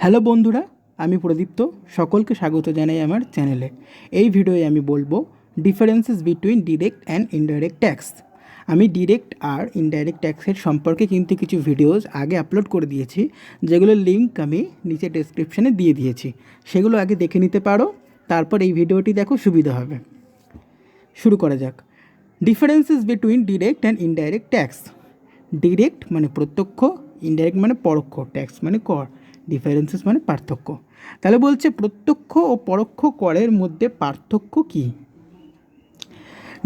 Hello বন্ধুরা, আমি প্রদীপ্ত। সকলকে স্বাগত জানাই আমার চ্যানেলে। এই ভিডিওয়ে আমি বলবো differences between direct and indirect tax. আমি ডিরেক্ট আর ইনডাইরেক্ট ট্যাক্সের সম্পর্কে কিন্তু কিছু ভিডিওস আগে আপলোড করে দিয়েছি, যেগুলোর লিঙ্ক আমি নিচে ডেসক্রিপশানে দিয়ে দিয়েছি। সেগুলো আগে দেখে নিতে পারো, তারপর এই ভিডিওটি দেখো, সুবিধা হবে। শুরু করা যাক। Differences between direct and indirect tax. Direct মানে প্রত্যক্ষ, ইনডাইরেক্ট মানে পরোক্ষ, ট্যাক্স মানে কর, ডিফারেন্সেস মানে পার্থক্য। তাহলে বলছে প্রত্যক্ষ ও পরোক্ষ করের মধ্যে পার্থক্য কী?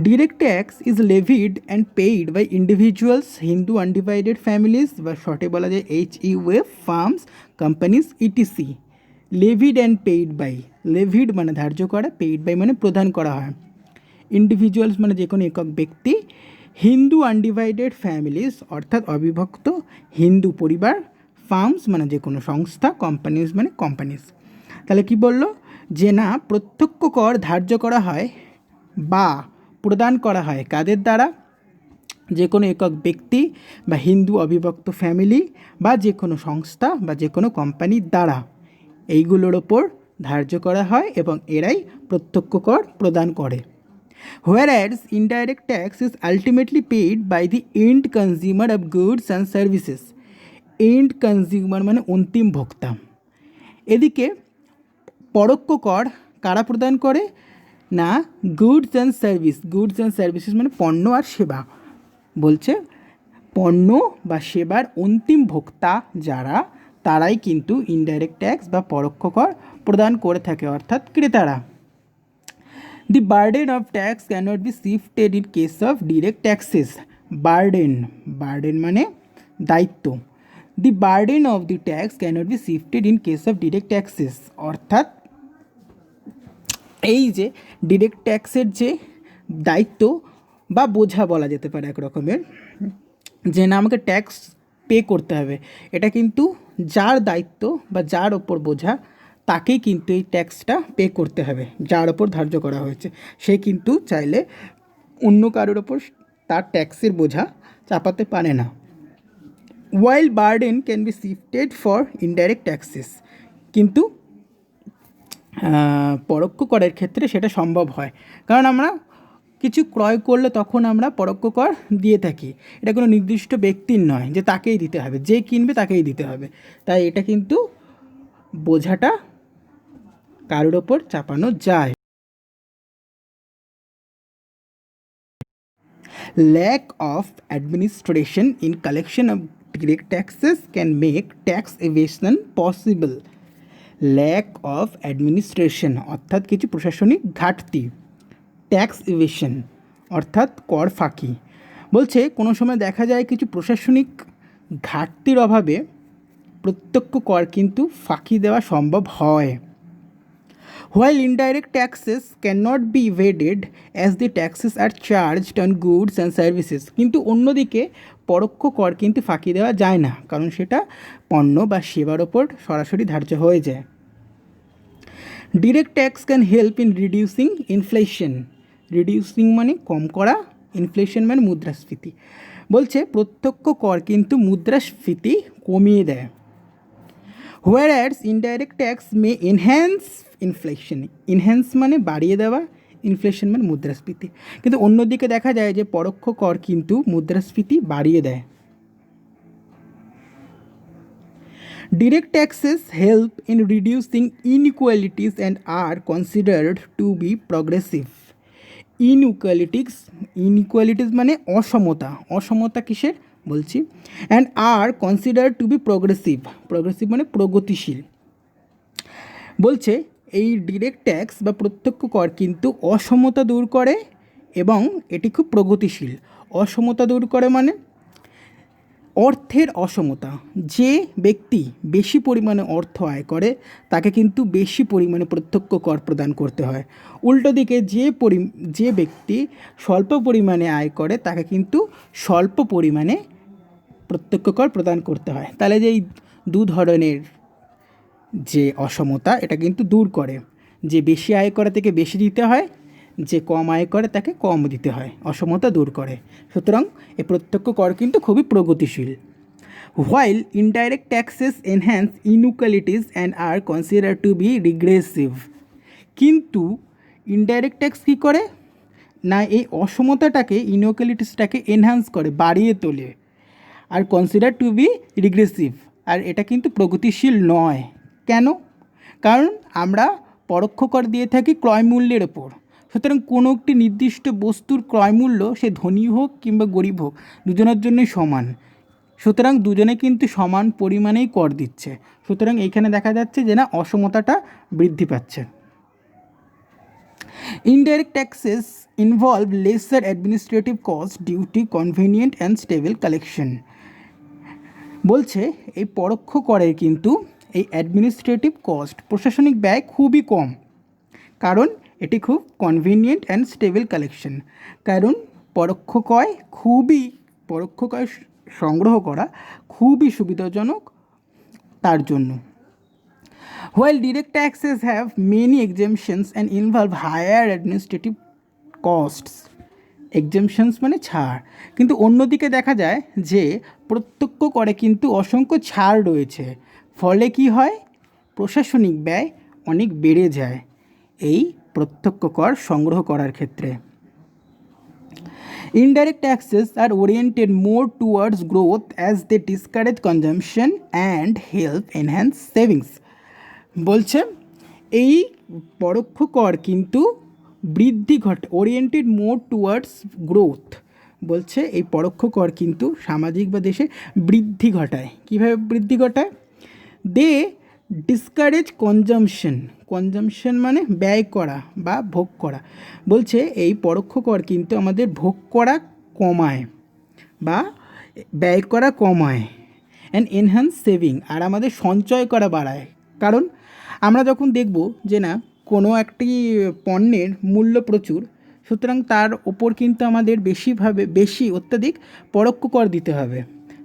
Direct tax is levied and paid by individuals, Hindu undivided families, বা শর্টে বলা যায় HUF, firms, companies, ETC. Levied and paid by, levied মানে ধার্য করা, পেইড বাই মানে প্রদান করা হয়। ইন্ডিভিজুয়ালস মানে যে কোনো একক ব্যক্তি, হিন্দু আনডিভাইডেড ফ্যামিলিজ অর্থাৎ অবিভক্ত হিন্দু পরিবার, ফার্মস মানে যে কোনো সংস্থা, কোম্পানিজ মানে কোম্পানিজ। তাহলে কি বললো? যে না, প্রত্যক্ষ কর ধার্য করা হয় বা প্রদান করা হয় কাদের দ্বারা? যে কোনো একক ব্যক্তি বা হিন্দু অবিভক্ত ফ্যামিলি বা যে কোনো সংস্থা বা যে কোনো কোম্পানির দ্বারা এইগুলোর ওপর ধার্য করা হয় এবং এরাই প্রত্যক্ষ কর প্রদান করে। Whereas indirect tax is ultimately paid by the end consumer of goods and services. End consumer মানে অন্তিম ভোক্তা। এদিকে পরোক্ষ কর কারা প্রদান করে? না, goods and service. Goods and services মানে পণ্য আর সেবা। বলছে পণ্য বা সেবার অন্তিম ভোক্তা যারা, তারাই কিন্তু ইনডাইরেক্ট ট্যাক্স বা পরোক্ষ কর প্রদান করে থাকে, অর্থাৎ ক্রেতারা। The burden of tax cannot be shifted in case of direct taxes. Burden মানে দায়িত্ব। The burden of the tax cannot be shifted in case of direct taxes. অর্থাৎ এই যে ডিরেক্ট ট্যাক্সের যে দায়িত্ব বা বোঝা বলা যেতে পারে এক রকমের, যে না আমাকে ট্যাক্স পে করতে হবে, এটা কিন্তু যার দায়িত্ব বা যার ওপর বোঝা, তাকেই কিন্তু এই ট্যাক্সটা পে করতে হবে। যার ওপর ধার্য করা হয়েছে সে কিন্তু চাইলে অন্য কারোর ওপর তার ট্যাক্সের বোঝা চাপাতে পারে না। While burden can be shifted for indirect taxes, কিন্তু পরোক্ষ করের ক্ষেত্রে সেটা সম্ভব হয়, কারণ আমরা কিছু ক্রয় করলে তখন আমরা পরোক্ষ কর দিয়ে থাকি। এটা কোনো নির্দিষ্ট ব্যক্তির নয় যে তাকেই দিতে হবে, যে কিনবে তাকেই দিতে হবে। তাই এটা কিন্তু বোঝাটা কারোর ওপর চাপানো যায়। Lack of administration in collection of direct taxes can make tax evasion possible. Lack of administration অর্থাৎ কিছু প্রশাসনিক ঘাটতি, ট্যাক্স ইভেশন অর্থাৎ কর ফাঁকি। বলছে কোনো সময় দেখা যায় কিছু প্রশাসনিক ঘাটতির অভাবে প্রত্যক্ষ কর কিন্তু ফাঁকি দেওয়া সম্ভব হয়। While indirect taxes cannot be evaded as the taxes are charged on goods and services. কিন্তু অন্যদিকে পরোক্ষ কর কিন্তু ফাঁকি দেওয়া যায় না, কারণ সেটা পণ্য বা সেবার ওপর সরাসরি ধার্য হয়ে যায়। Direct tax can help in reducing inflation. Reducing মানে কম করা, ইনফ্লেশন মানে মুদ্রাস্ফীতি। বলছে প্রত্যক্ষ কর কিন্তু মুদ্রাস্ফীতি কমিয়ে দেয়। Whereas indirect tax may enhance inflation. Enhance মানে বাড়িয়ে দেওয়া, ইনফ্লেশন মানে মুদ্রাস্ফীতি। কিন্তু অন্যদিকে দেখা যায় যে পরোক্ষ কর কিন্তু মুদ্রাস্ফীতি বাড়িয়ে দেয়। Direct taxes help in reducing inequalities and are considered to be progressive. Inequalities মানে অসমতা। অসমতা কিসের বলছি? And are consider to be progressive. Progressive মানে প্রগতিশীল। বলছে এই ডিরেক্ট ট্যাক্স বা প্রত্যক্ষ কর কিন্তু অসমতা দূর করে এবং এটি খুব প্রগতিশীল। অসমতা দূর করে মানে অর্থের অসমতা। যে ব্যক্তি বেশি পরিমাণে অর্থ আয় করে তাকে কিন্তু বেশি পরিমাণে প্রত্যক্ষ কর প্রদান করতে হয়। উল্টো দিকে যে ব্যক্তি স্বল্প পরিমাণে আয় করে তাকে কিন্তু স্বল্প পরিমাণে প্রত্যক্ষ কর প্রদান করতে হয়। তাহলে যে এই দু ধরনের যে অসমতা, এটা কিন্তু দূর করে। যে বেশি আয় করে তাকে বেশি দিতে হয়, যে কম আয় করে তাকে কম দিতে হয়, অসমতা দূর করে। সুতরাং এই প্রত্যক্ষ কর কিন্তু খুবই প্রগতিশীল। while indirect taxes enhance inequalities and are considered to be regressive. কিন্তু ইনডাইরেক্ট ট্যাক্স কী করে না এই অসমতাটাকে ইনইকুয়ালিটিসটাকে এনহ্যান্স করে, বাড়িয়ে তোলে, আর কনসিডার টু বি রিগ্রেসিভ, আর এটা কিন্তু প্রগতিশীল নয়। কেন? কারণ আমরা পরোক্ষ কর দিয়ে থাকি ক্রয়মূল্যের ওপর। সুতরাং কোনো একটি নির্দিষ্ট বস্তুর ক্রয়মূল্য সে ধনী হোক কিংবা গরিব হোক দুজনের জন্যই সমান, সুতরাং দুজনে কিন্তু সমান পরিমাণেই কর দিচ্ছে। সুতরাং এইখানে দেখা যাচ্ছে যে না অসমতাটা বৃদ্ধি পাচ্ছে। Indirect taxes involve lesser administrative cost due to convenient and stable collection. বলছে এই পরোক্ষ করের কিন্তু এই অ্যাডমিনিস্ট্রেটিভ কস্ট প্রশাসনিক ব্যয় খুবই কম, কারণ এটি খুব কনভিনিয়েন্ট অ্যান্ড স্টেবল কালেকশন। কারণ পরোক্ষ কর সংগ্রহ করা খুবই সুবিধাজনক তার জন্য। While direct taxes have many exemptions and involve higher administrative costs, এক্সেমশনস মানে ছাড়, কিন্তু অন্যদিকে দেখা যায় যে প্রত্যক্ষ করে কিন্তু অসংখ্য ছাড় রয়েছে, ফলে কি হয় প্রশাসনিক ব্যয় অনেক বেড়ে যায় এই প্রত্যক্ষ কর সংগ্রহ করার ক্ষেত্রে। Indirect taxes are oriented more towards growth as they discourage consumption and help enhance savings. বলছে এই পরোক্ষ কর কিন্তু বৃদ্ধি ঘটে, ওরিয়েন্টেড মোর টুয়ার্ডস গ্রোথ। বলছে এই পরোক্ষ কর কিন্তু সামাজিক বা দেশে বৃদ্ধি ঘটায়। কীভাবে বৃদ্ধি ঘটায়? দে ডিসকারেজ কনজামশন মানে ব্যয় করা বা ভোগ করা। বলছে এই পরোক্ষ কর কিন্তু আমাদের ভোগ করা কমায় বা ব্যয় করা কমায়, অ্যান্ড এনহ্যান্স সেভিং, আর আমাদের সঞ্চয় করা বাড়ায়। কারণ আমরা যখন দেখব যে না কোনো একটি পণ্যের মূল্য প্রচুর, সুতরাং তার ওপর কিন্তু আমাদের বেশি অত্যাধিক পরোক্ষ কর দিতে হবে,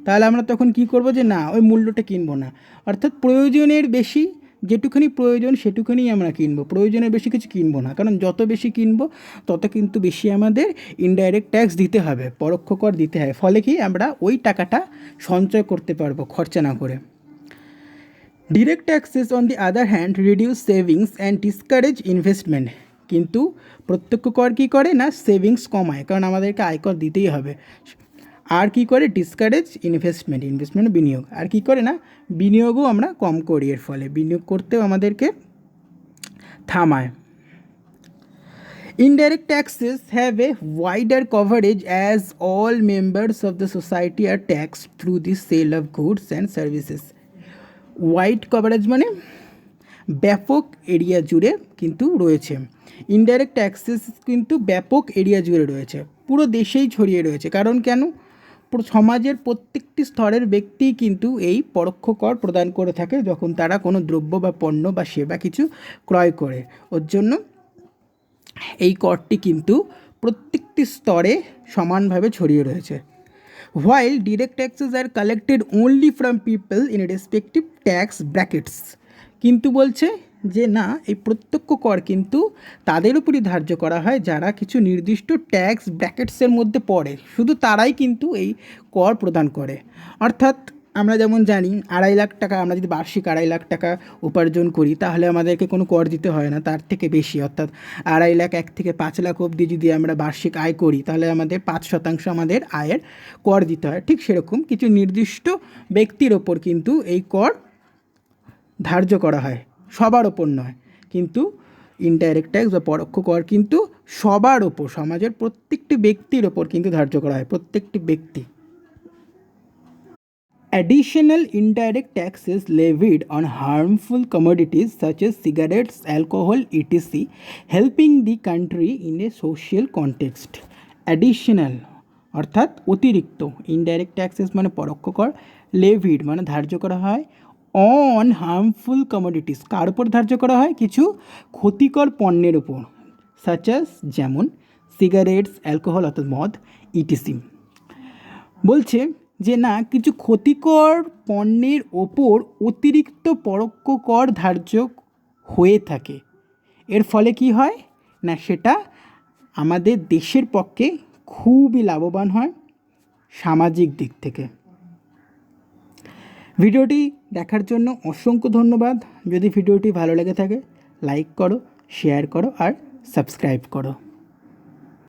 তাহলে আমরা তখন কি করব যে না ওই মূল্যটা কিনবো না, অর্থাৎ প্রয়োজনের বেশি যেটুখানি প্রয়োজন সেটুখানি আমরা কিনবো, প্রয়োজনের বেশি কিছু কিনবো না। কারণ যত বেশি কিনবো তত কিন্তু বেশি আমাদের ইনডাইরেক্ট ট্যাক্স দিতে হবে, পরোক্ষ কর দিতে হয়, ফলে কি আমরা ওই টাকাটা সঞ্চয় করতে পারবো খরচা না করে। Direct taxes on the other hand reduce savings and discourage investment, কিন্তু প্রত্যক্ষ কর কী করে না সেভিংস কমায়, কারণ আমাদেরকে আয়কর দিতেই হবে। আর কি করে? ডিসকারেজ ইনভেস্টমেন্ট বিনিয়োগ, আর কি করে না বিনিয়োগও আমরা কম করি, এর ফলে বিনিয়োগ করতেও আমাদেরকে থামায়। Indirect taxes have a wider coverage as all members of the society are taxed through the sale of goods and services. Wide coverage মানে ব্যাপক এরিয়া জুড়ে কিন্তু রয়েছে। ইনডাইরেক্ট ট্যাক্সেস কিন্তু ব্যাপক এরিয়া জুড়ে রয়েছে, পুরো দেশেই ছড়িয়ে রয়েছে। কারণ কেন? সমাজের প্রত্যেকটি স্তরের ব্যক্তি কিন্তু এই পরোক্ষ কর প্রদান করে থাকে যখন তারা কোনো দ্রব্য বা পণ্য বা সেবা কিছু ক্রয় করে। ওর জন্য এই করটি কিন্তু প্রত্যেকটি স্তরে সমানভাবে ছড়িয়ে রয়েছে। While direct taxes are collected only from people in respective tax brackets, কিন্তু বলছে যে না এই প্রত্যক্ষ কর কিন্তু তাদের উপরই ধার্য করা হয় যারা কিছু নির্দিষ্ট ট্যাক্স ব্র্যাকেটসের মধ্যে পড়ে, শুধু তারাই কিন্তু এই কর প্রদান করে। অর্থাৎ আমরা যেমন জানি 2.5 লাখ টাকা, আমরা যদি বার্ষিক 2.5 লাখ টাকা উপার্জন করি তাহলে আমাদেরকে কোনো কর দিতে হয় না, তার থেকে বেশি অর্থাৎ 2.5 লাখ 1 থেকে 5 লাখ অবধি যদি আমরা বার্ষিক আয় করি তাহলে আমাদের 5% আমাদের আয়ের কর দিতে হয়। ঠিক সেরকম কিছু নির্দিষ্ট ব্যক্তির ওপর কিন্তু এই কর ধার্য করা হয়, সবার ওপর নয়। কিন্তু ইনডাইরেক্ট ট্যাক্স বা পরোক্ষ কর কিন্তু সবার ওপর, সমাজের প্রত্যেকটি ব্যক্তির ওপর কিন্তু ধার্য করা হয়, প্রত্যেকটি ব্যক্তি। Additional indirect taxes levied on harmful commodities such as cigarettes, alcohol, etc., helping the country in a social context. Additional অর্থাৎ অতিরিক্ত, ইনডাইরেক্ট ট্যাক্সেস মানে পরোক্ষ কর, লেভিড মানে ধার্য করা হয়, অন হার্মফুল কমোডিটিস কার উপর ধার্য করা হয়? কিছু ক্ষতিকর পণ্যের উপর, সাচ অ্যাজ যেমন সিগারেটস, অ্যালকোহল অর্থাৎ মদ, ইটিসি। বলছে যে না কিছু ক্ষতিকর পণ্যের ওপর অতিরিক্ত পরোক্ষ কর ধার্য হয়ে থাকে, এর ফলে কি হয় না সেটা আমাদের দেশের পক্ষে খুবই লাভবান হয় সামাজিক দিক থেকে। ভিডিওটি দেখার জন্য অসংখ্য ধন্যবাদ। যদি ভিডিওটি ভালো লেগে থাকে লাইক করো, শেয়ার করো আর সাবস্ক্রাইব করো।